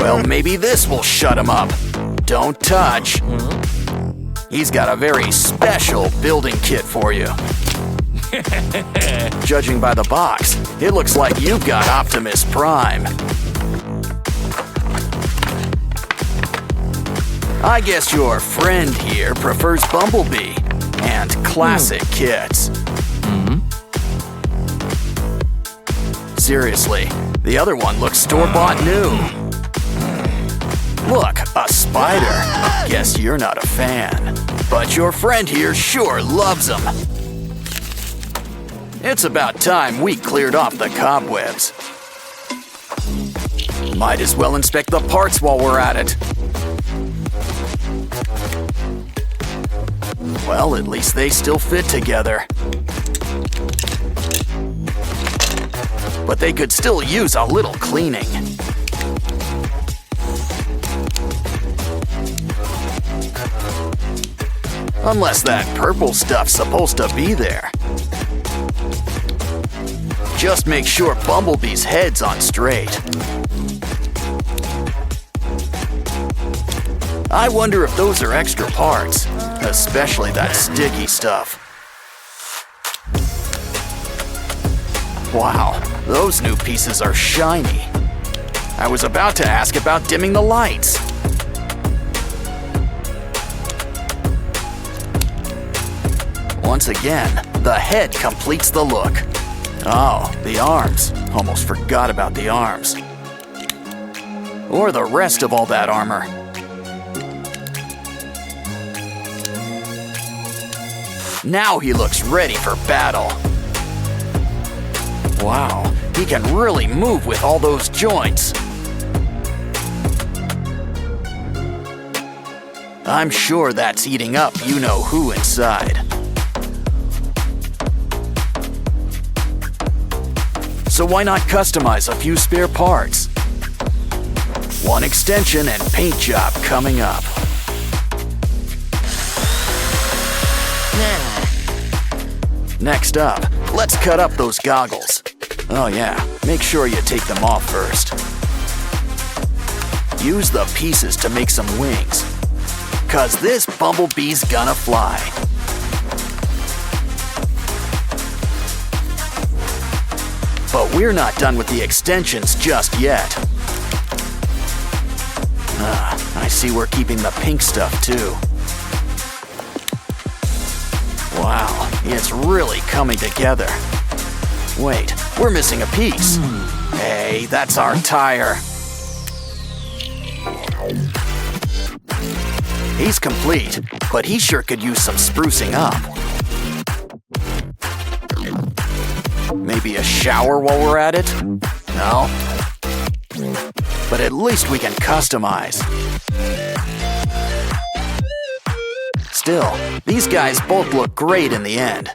Well, maybe this will shut him up. Don't touch. He's got a very special building kit for you. Judging by the box, it looks like you've got Optimus Prime. I guess your friend here prefers Bumblebee and classic kits. Seriously, the other one looks store-bought new. Look, a spider. Guess you're not a fan. But your friend here sure loves them. It's about time we cleared off the cobwebs. Might as well inspect the parts while we're at it. Well, at least they still fit together. But they could still use a little cleaning. Unless that purple stuff's supposed to be there. Just make sure Bumblebee's head's on straight. I wonder if those are extra parts, especially that sticky stuff. Wow, those new pieces are shiny. I was about to ask about dimming the lights. Once again, the head completes the look. Oh, the arms. Almost forgot about the arms. Or the rest of all that armor. Now he looks ready for battle. Wow, he can really move with all those joints. I'm sure that's eating up you-know-who inside. So why not customize a few spare parts? One extension and paint job coming up. Next up, let's cut up those goggles. Oh yeah, make sure you take them off first. Use the pieces to make some wings, 'cause this Bumblebee's gonna fly. But we're not done with the extensions just yet. I see we're keeping the pink stuff too. Wow, it's really coming together. Wait, we're missing a piece. Hey, that's our tire. He's complete, but he sure could use some sprucing up. Maybe a shower while we're at it? No? But at least we can customize. Still, these guys both look great in the end.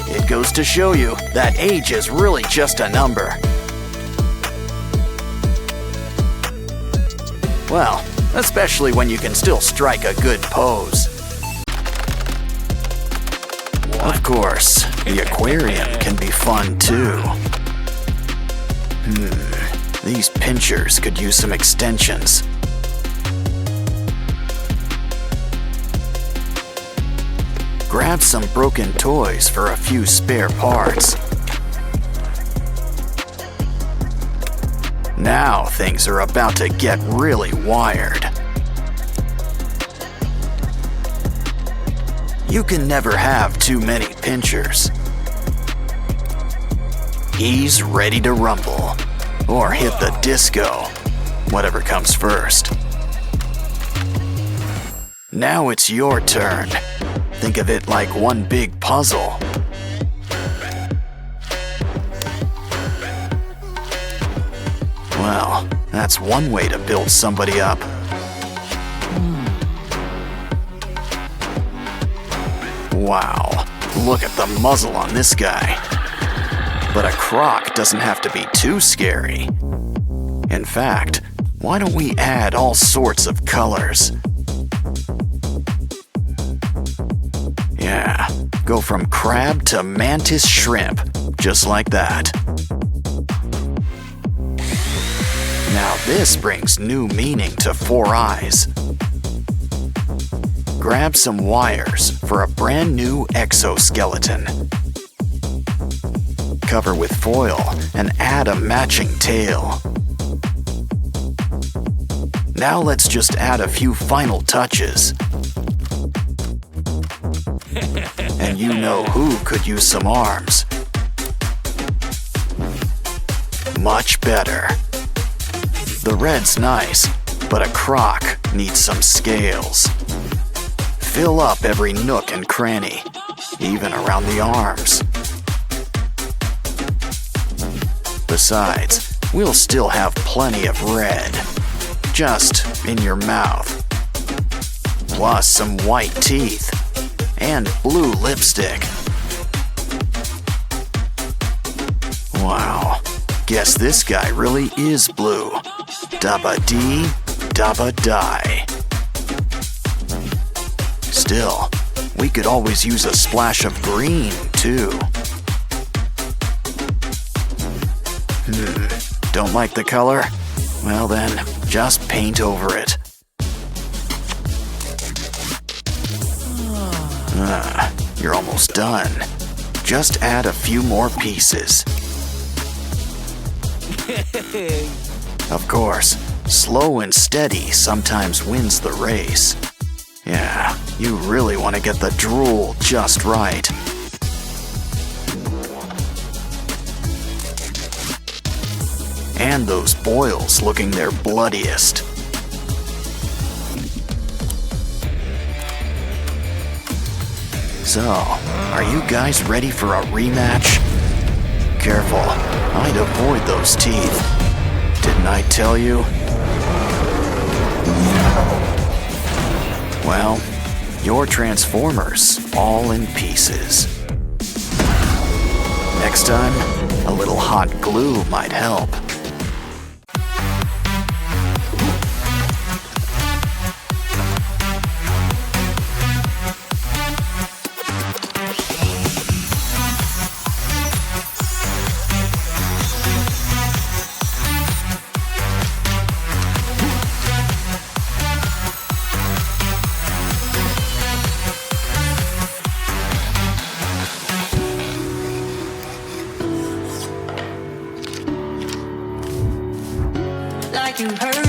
It goes to show you that age is really just a number. Well, especially when you can still strike a good pose. Of course, the aquarium can be fun too. These pinchers could use some extensions. Grab some broken toys for a few spare parts. Now things are about to get really wired. You can never have too many pinchers. He's ready to rumble, or hit the disco, whatever comes first. Now it's your turn. Think of it like one big puzzle. Well, that's one way to build somebody up. Wow, look at the muzzle on this guy. But a croc doesn't have to be too scary. In fact, why don't we add all sorts of colors? Yeah, go from crab to mantis shrimp. just like that. Now this brings new meaning to 4 eyes. Grab some wires for a brand new exoskeleton. Cover with foil and add a matching tail. Now let's just add a few final touches. And you know who could use some arms. Much better. The red's nice, but a croc needs some scales. Fill up every nook and cranny, even around the arms. Besides, we'll still have plenty of red, just in your mouth. Plus some white teeth and blue lipstick. Wow, guess this guy really is blue. Dabba dee, dabba die. Still, we could always use a splash of green, too. Don't like the color? Well then, just paint over it. You're almost done. Just add a few more pieces. Of course, slow and steady sometimes wins the race. Yeah, you really want to get the drool just right. And those boils looking their bloodiest. So, are you guys ready for a rematch? Careful, I'd avoid those teeth. Didn't I tell you? Well, your Transformers all in pieces. Next time, a little hot glue might help. Like you heard.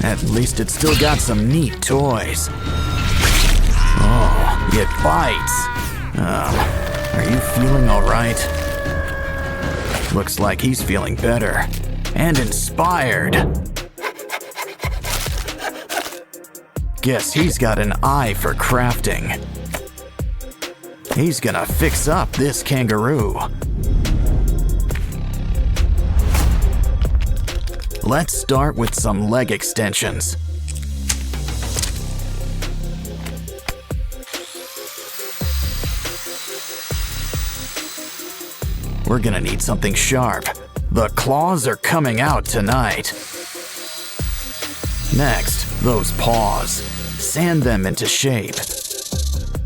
At least it's still got some neat toys. Oh, it bites. Are you feeling all right? Looks like he's feeling better and inspired. Guess he's got an eye for crafting. He's gonna fix up this kangaroo. Let's start with some leg extensions. We're gonna need something sharp. The claws are coming out tonight. Next, those paws. Sand them into shape.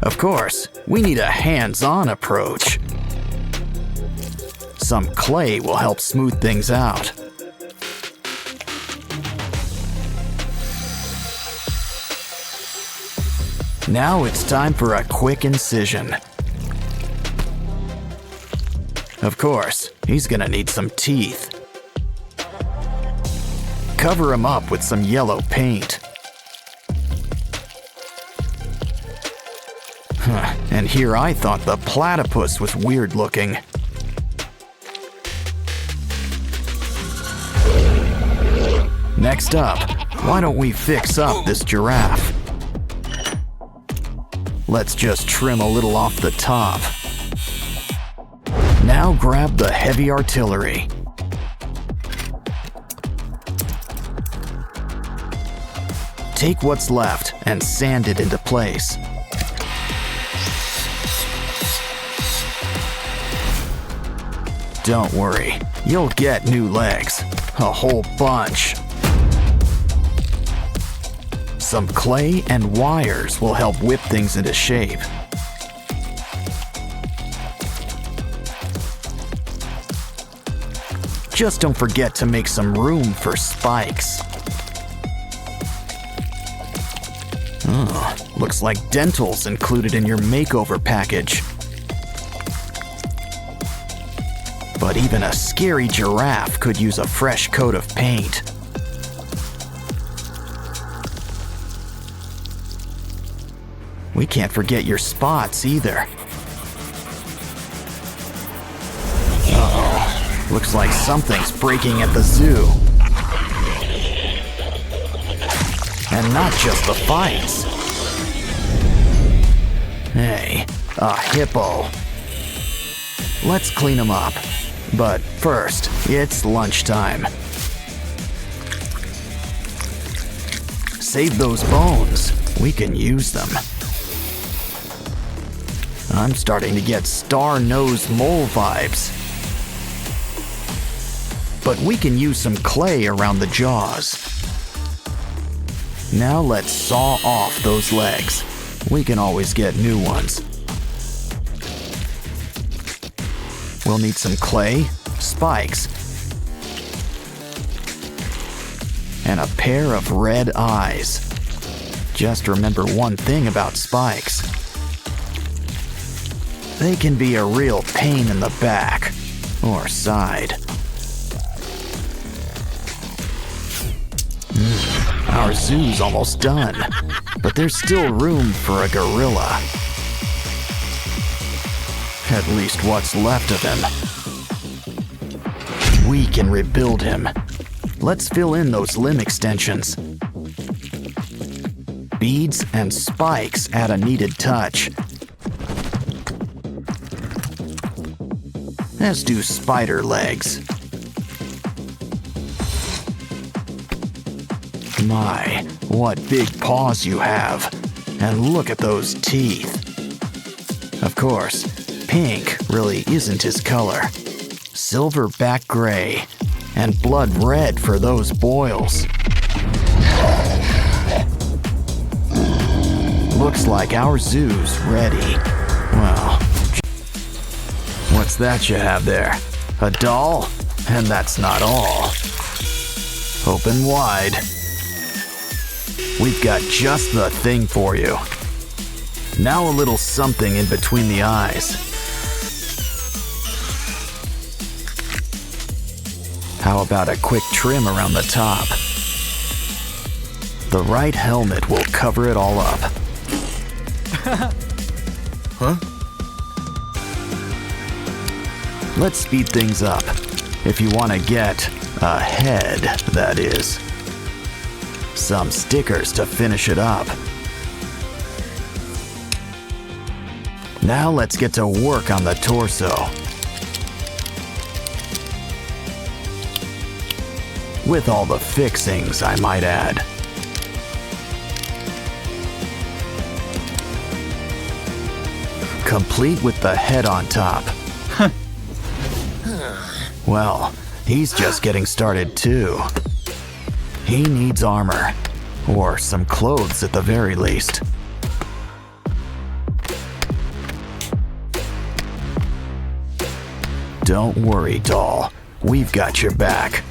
Of course, we need a hands-on approach. Some clay will help smooth things out. Now it's time for a quick incision. Of course, he's gonna need some teeth. Cover him up with some yellow paint. And here I thought the platypus was weird looking. Next up, why don't we fix up this giraffe? Let's just trim a little off the top. Now grab the heavy artillery. Take what's left and sand it into place. Don't worry, you'll get new legs. A whole bunch. Some clay and wires will help whip things into shape. Just don't forget to make some room for spikes. Looks like dental's included in your makeover package. But even a scary giraffe could use a fresh coat of paint. we can't forget your spots either. Uh-oh. Looks like something's breaking at the zoo. And not just the fights. Hey, a hippo. Let's clean him up. But first, it's lunchtime. Save those bones. We can use them. I'm starting to get star-nosed mole vibes. But we can use some clay around the jaws. Now let's saw off those legs. We can always get new ones. We'll need some clay, spikes, and a pair of red eyes. Just remember one thing about spikes. They can be a real pain in the back or side. Our zoo's almost done, but there's still room for a gorilla. At least what's left of him. We can rebuild him. Let's fill in those limb extensions. Beads and spikes add a needed touch. As do spider legs. My, what big paws you have. And look at those teeth. Of course, pink really isn't his color. Silverback gray and blood red for those boils. Looks like our zoo's ready. Well, what's that you have there? A doll? And that's not all. Open wide. We've got just the thing for you. Now a little something in between the eyes. How about a quick trim around the top? The right helmet will cover it all up. Huh? Let's speed things up. If you want to get ahead, that is. Some stickers to finish it up. Now let's get to work on the torso. With all the fixings, I might add. Complete with the head on top. Well, he's just getting started too. He needs armor, or some clothes at the very least. Don't worry, doll. We've got your back.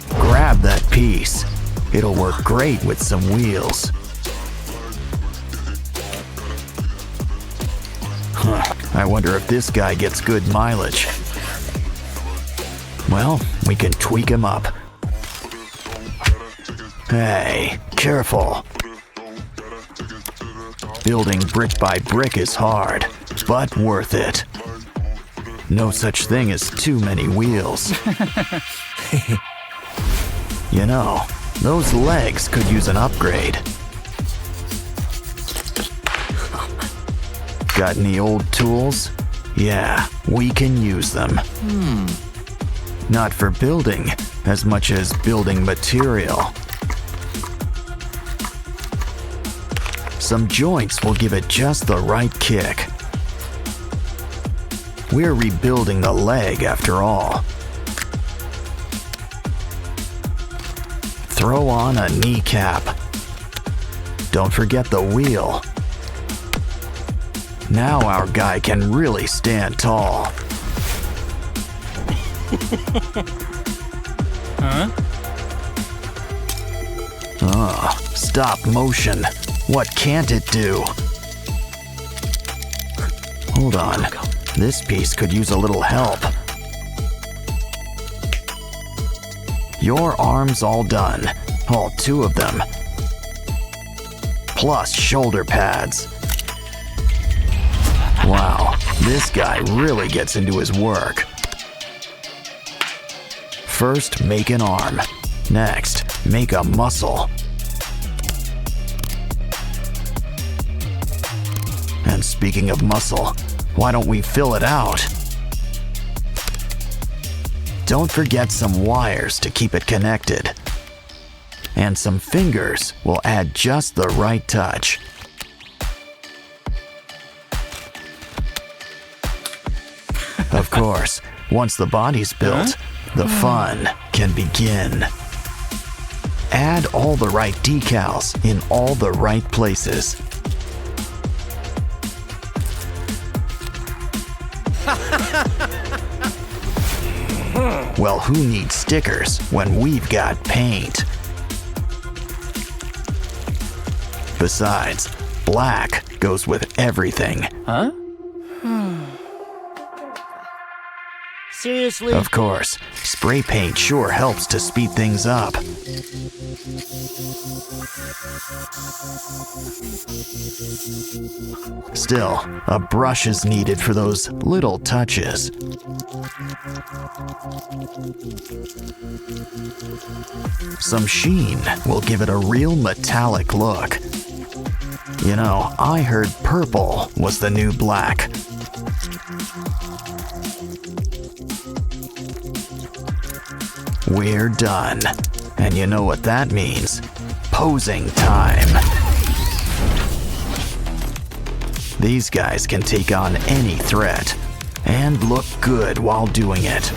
Grab that piece. It'll work great with some wheels. I wonder if this guy gets good mileage. Well, we can tweak him up. Hey, careful. Building brick by brick is hard, but worth it. No such thing as too many wheels. You know, those legs could use an upgrade. Got any old tools? Yeah, we can use them. Not for building, as much as building material. Some joints will give it just the right kick. We're rebuilding the leg after all. Throw on a kneecap. Don't forget the wheel. Now our guy can really stand tall. Huh? Stop motion. What can't it do? Hold on. This piece could use a little help. Your arm's all done. All two of them. plus shoulder pads. Wow, this guy really gets into his work. First, make an arm. Next, make a muscle. And speaking of muscle, why don't we fill it out? Don't forget some wires to keep it connected. And some fingers will add just the right touch. Of course, once the body's built, the fun can begin. Add all the right decals in all the right places. Well, who needs stickers when we've got paint? Besides, black goes with everything. Huh? Seriously? Of course, spray paint sure helps to speed things up. Still, a brush is needed for those little touches. Some sheen will give it a real metallic look. You know, I heard purple was the new black. We're done. And you know what that means? Posing time. These guys can take on any threat and look good while doing it.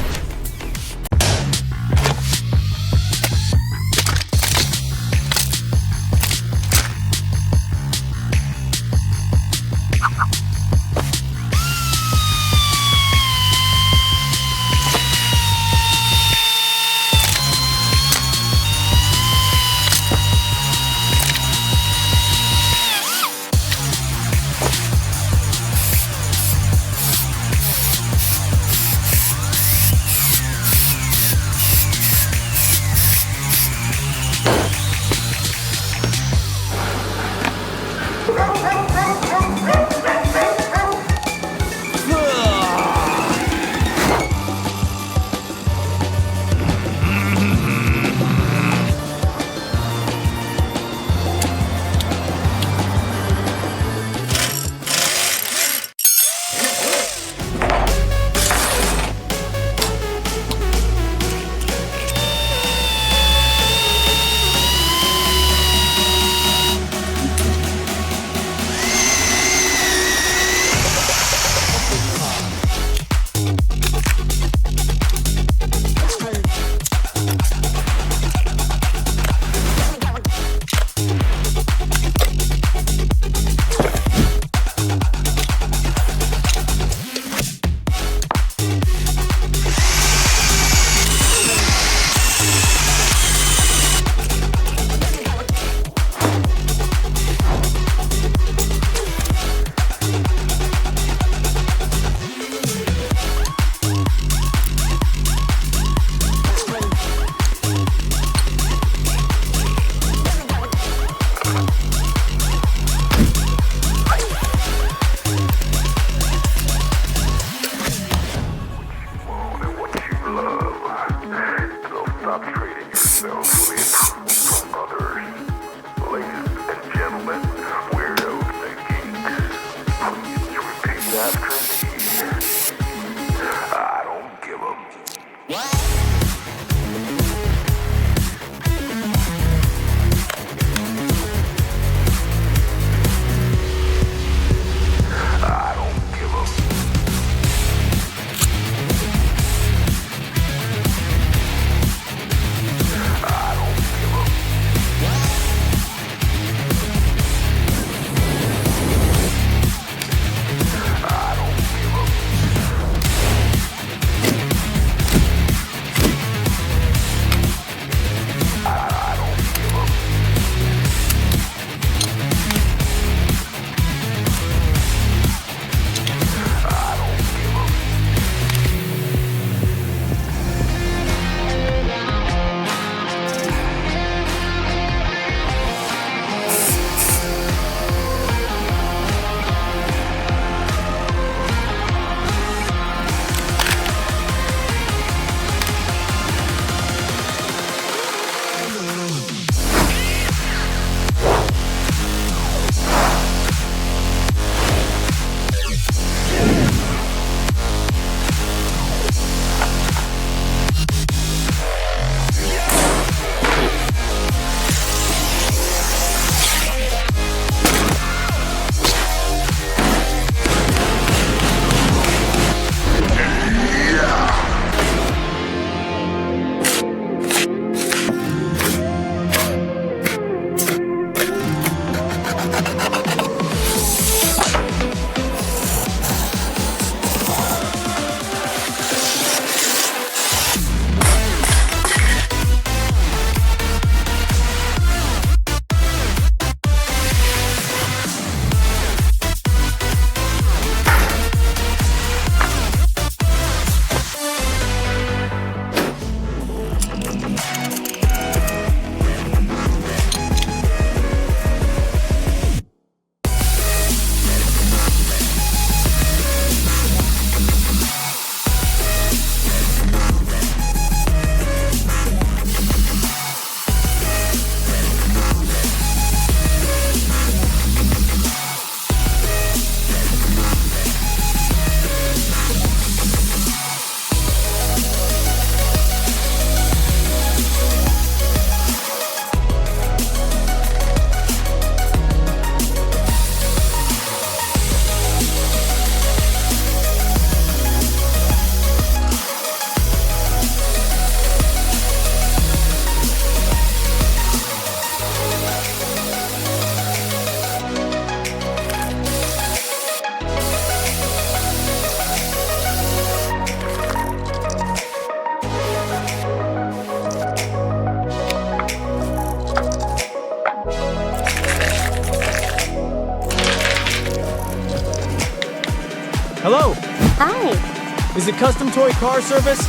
Hello? Hi. Is it Custom Toy Car Service?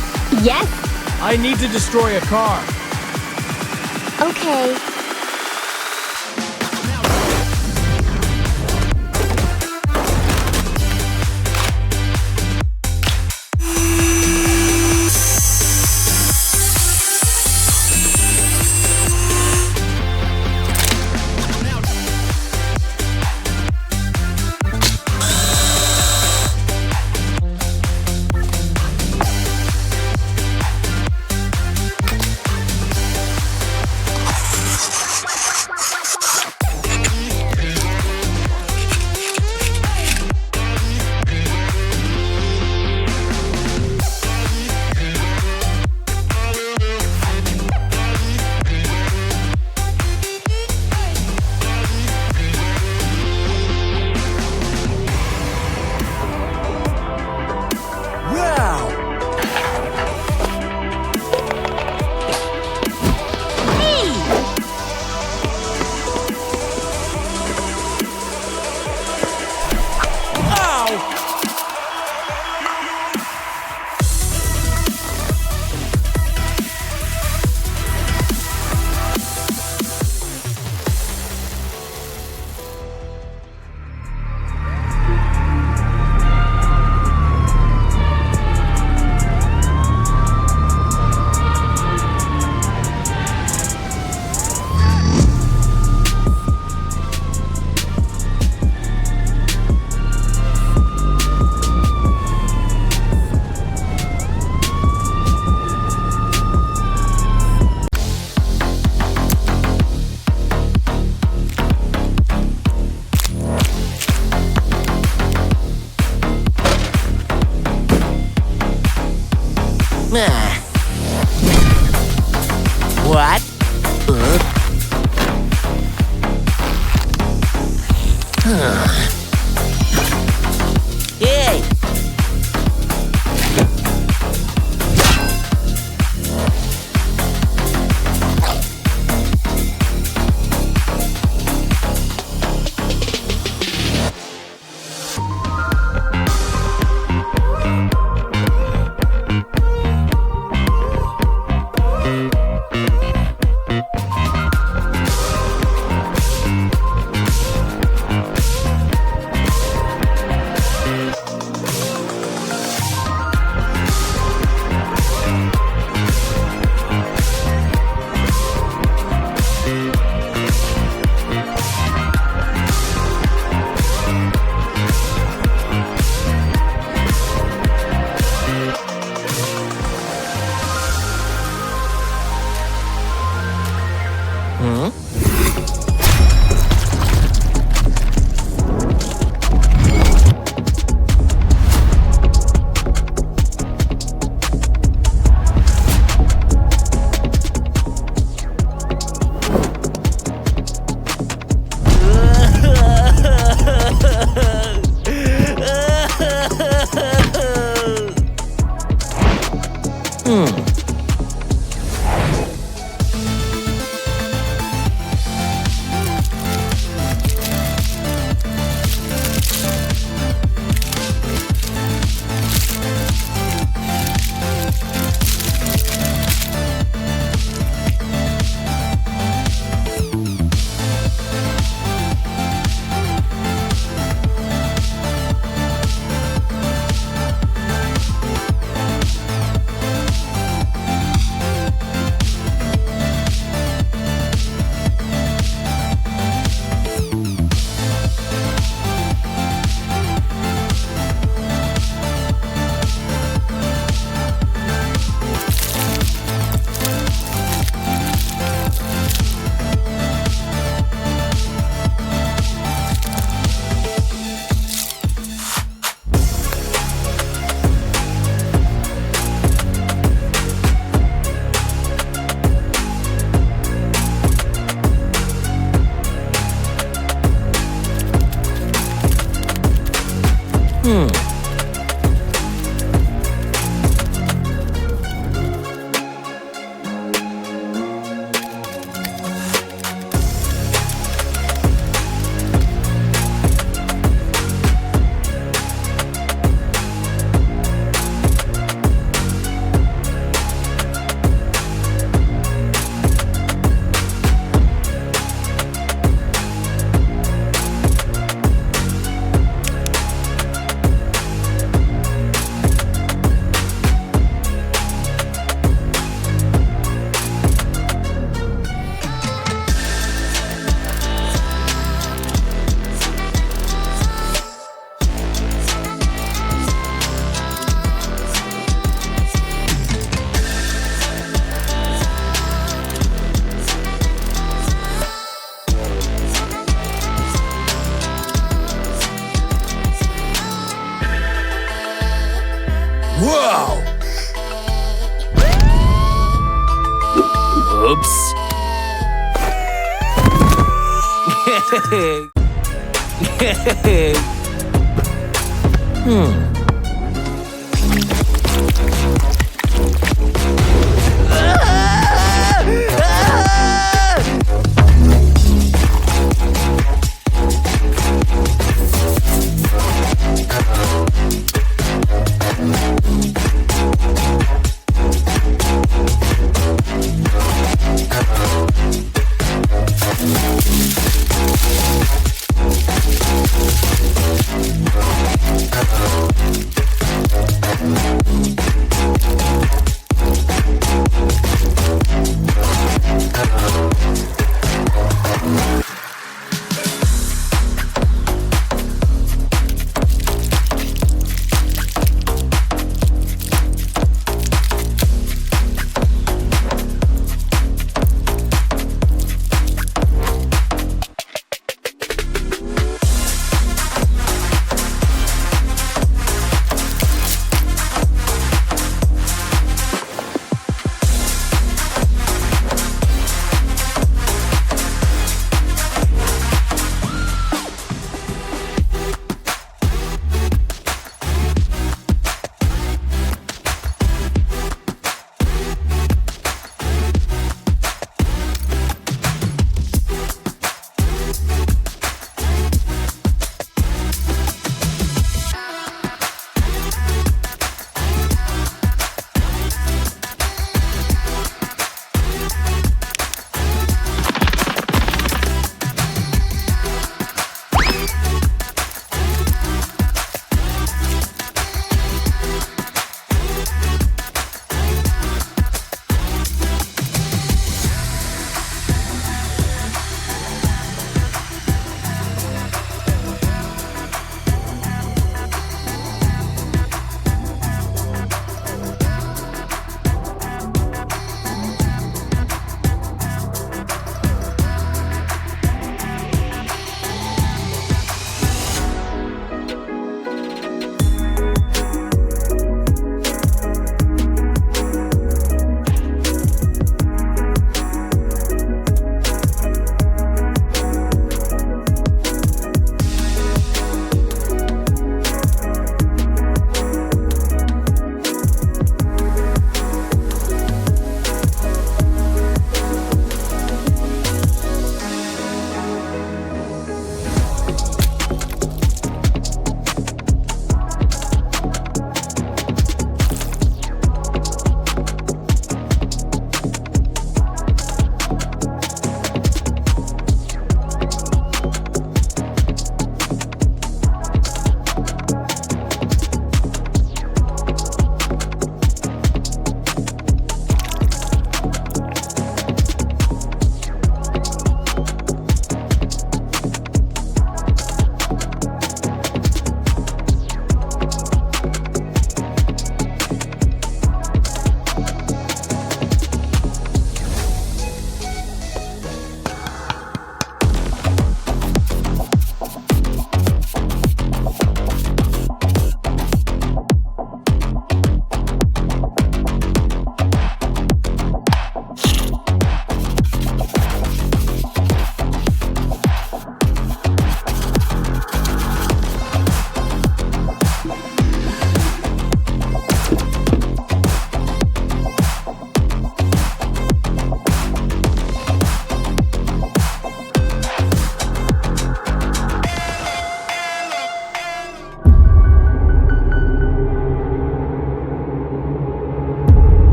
Yes. I need to destroy a car. Okay. What? Hey! Whoa! Oops.